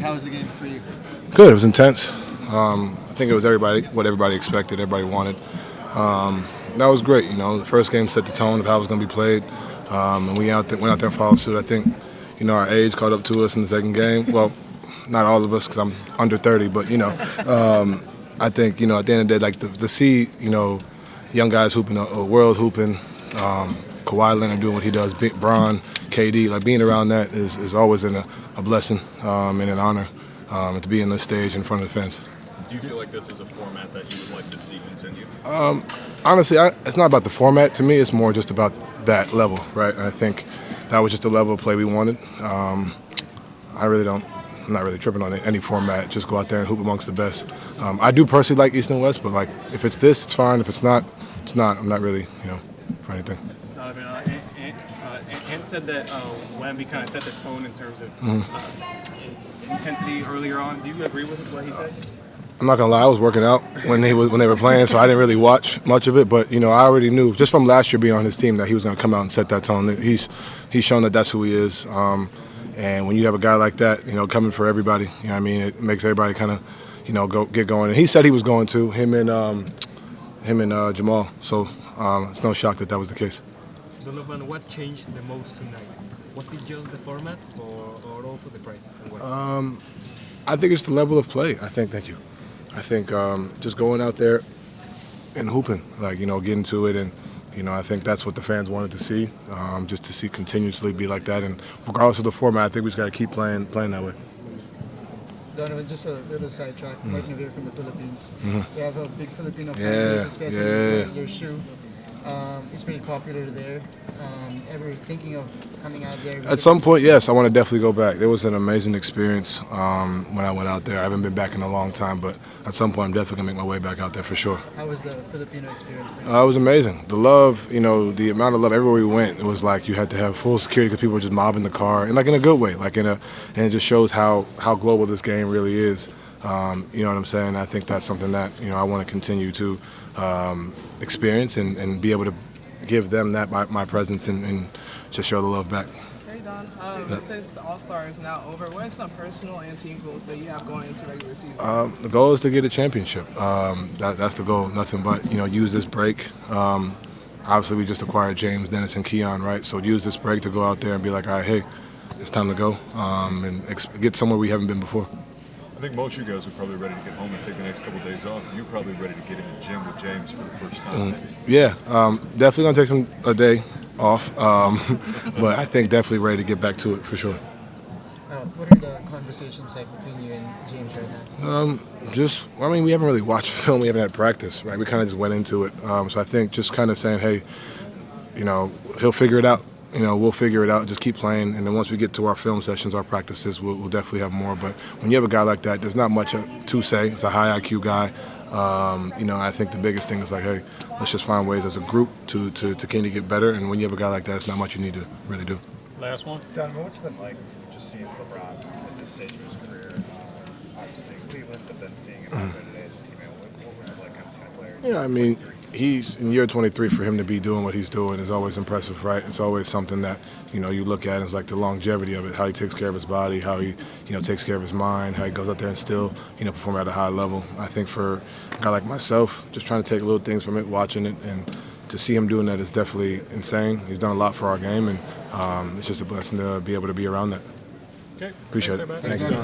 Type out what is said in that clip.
How was the game for you? Good. It was intense. I think it was what everybody expected, everybody wanted. That was great. You know, the first game set the tone of how it was going to be played, and we went out there and followed suit. I think, you know, our age caught up to us in the second game. Well, not all of us because I'm under 30, but I think, you know, at the end of the day, like to see, you know, young guys hooping, a world hooping, Kawhi Leonard doing what he does, Big Bron, KD, like being around that is always a blessing and an honor to be in the stage in front of the fans. Do you feel like this is a format that you would like to see continue? Honestly, it's not about the format to me. It's more just about that level, right? And I think that was just the level of play we wanted. I'm not really tripping on any format. Just go out there and hoop amongst the best. I do personally like East and West, but like if it's this, it's fine. If it's not, it's not. I'm not really, you know, for anything. Donovan, Ant said that Wemby kind of set the tone in terms of intensity earlier on. Do you agree with what he said? I'm not gonna lie, I was working out when they were playing, so I didn't really watch much of it. But you know, I already knew just from last year being on his team that he was gonna come out and set that tone. He's shown that that's who he is. And when you have a guy like that, you know, coming for everybody, you know what I mean, it makes everybody kind of, you know, get going. And he said he was going to, him and Jamal. So it's no shock that was the case. Donovan, what changed the most tonight? Was it just the format or also the price? I think it's the level of play. Thank you. I think just going out there and hooping, like, you know, getting to it, and you know, I think that's what the fans wanted to see, just to see continuously be like that. And regardless of the format, I think we just got to keep playing that way. Donovan, just a little sidetrack. Mike Navier from the Philippines. Mm-hmm. You have a big Filipino fan Yeah, base, especially yeah. your shoe. It's pretty popular there. Ever thinking of coming out there? At some point, yes, I want to definitely go back. It was an amazing experience when I went out there. I haven't been back in a long time, but at some point I'm definitely going to make my way back out there for sure. How was the Filipino experience? It was amazing. The love, you know, the amount of love everywhere we went, it was like you had to have full security because people were just mobbing the car, and like in a good way, and it just shows how global this game really is. You know what I'm saying? I think that's something that, you know, I want to continue to experience and be able to give them that my presence and just show the love back. Hey Don, since All-Star is now over, what are some personal and team goals that you have going into regular season? The goal is to get a championship. That's the goal. Nothing but, you know, use this break. Obviously, we just acquired James, Dennis, and Keon, right? So use this break to go out there and be like, all right, hey, it's time to go and get somewhere we haven't been before. I think most of you guys are probably ready to get home and take the next couple of days off. You're probably ready to get in the gym with James for the first time, maybe. Yeah, definitely going to take a day off, but I think definitely ready to get back to it for sure. What are the conversations like between you and James right now? We haven't really watched film. We haven't had practice, right? We kind of just went into it. So I think just kind of saying, hey, you know, he'll figure it out. You know, we'll figure it out. Just keep playing, and then once we get to our film sessions, our practices, we'll definitely have more. But when you have a guy like that, there's not much to say. It's a high IQ guy. You know, I think the biggest thing is like, hey, let's just find ways as a group to continue to get better. And when you have a guy like that, it's not much you need to really do. Last one. Donovan, what's it been like just seeing LeBron at this stage of his career? Obviously Cleveland, but then seeing him out there today as a teammate. What was it like kind of seeing a player? Yeah, I mean, he's in year 23. For him to be doing what he's doing is always impressive, right? It's always something that, you know, you look at and it's like the longevity of it, how he takes care of his body, how he, you know, takes care of his mind, how he goes out there and still, you know, perform at a high level. I think for a guy like myself, just trying to take little things from it, watching it, and to see him doing that is definitely insane. He's done a lot for our game, and it's just a blessing to be able to be around that. Okay. Appreciate it. Thanks. Thanks.